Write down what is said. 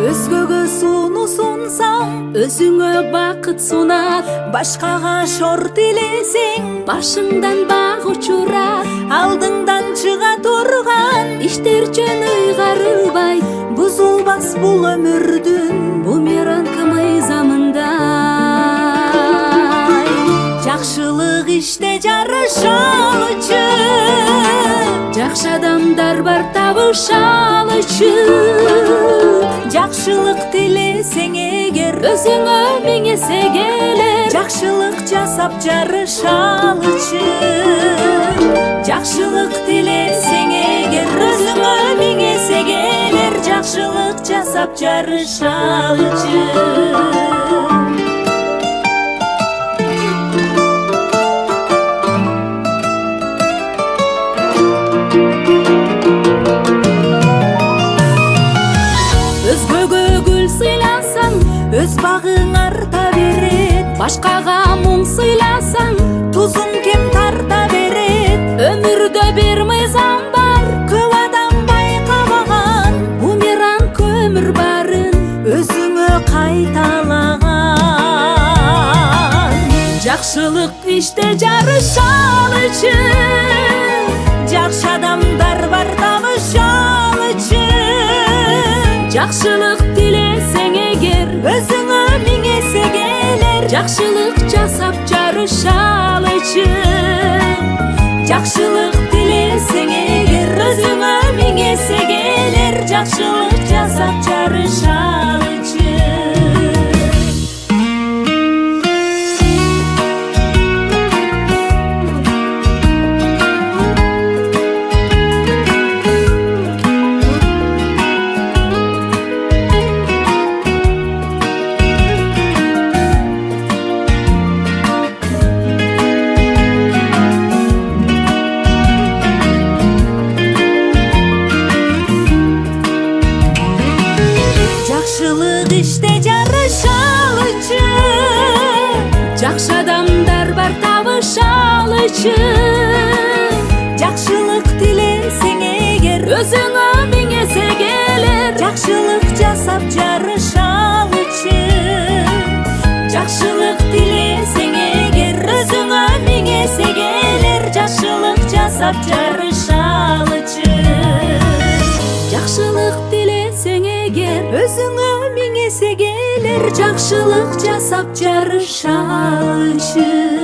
Өзгөгө сууну сунсаң, өзүңө бакыт сунат. Башкага шор тилесең, башыңдан баг учурат. Алдыңдан чыга турган иштер жөн ыйгарылбай, бузулбас бул өмүрдүн бумеранг мыйзамындай. Жакшылык иште жарышал үчүн, жакшы адамдар бар табышал үчүн. Жакшылык тилесең эгер, өзүңө миң эсе келер. Жакшылык жасап жарышал үчүн. Жакшылык тилесең эгер, өзүңө миң эсе келер. Жакшылык жасап жарышал үчүн. Өзгөгө гүл сыйласаң, өз багың арта берет. Башкага муң сыйласаң, тузун кем тарта берет. Өмүрдө бир мыйзам бар, көп адам байкабаган. Бумеранг өмүр барын өзүңө кайталаган. Жакшылык иште жарышал үчүн, жакшы адамдар бар табышал үчүн. Жакшылык тилесең эгер, өзүңө миң эсе келер. Жакшылык жасап жарышал үчүн. Жакшылык тилесең эгер, өзүңө миң эсе келер. Жакшылык жасап жарышал үчүн. Жакшылык иште жарышал үчүн, жакшы адамдар бар табышал үчүн. Жакшылык тилесең эгер, өзүңө миң эсе келер. Жакшылык жасап жарышал үчүн. Жакшылык тилесең эгер, өзүңө миң эсе келер. Жакшылык жасап жарышал үчүн. Жакшылык тилесең эгер, өзүңө миң эсе келер. Жакшылык жасап жарышал үчүн.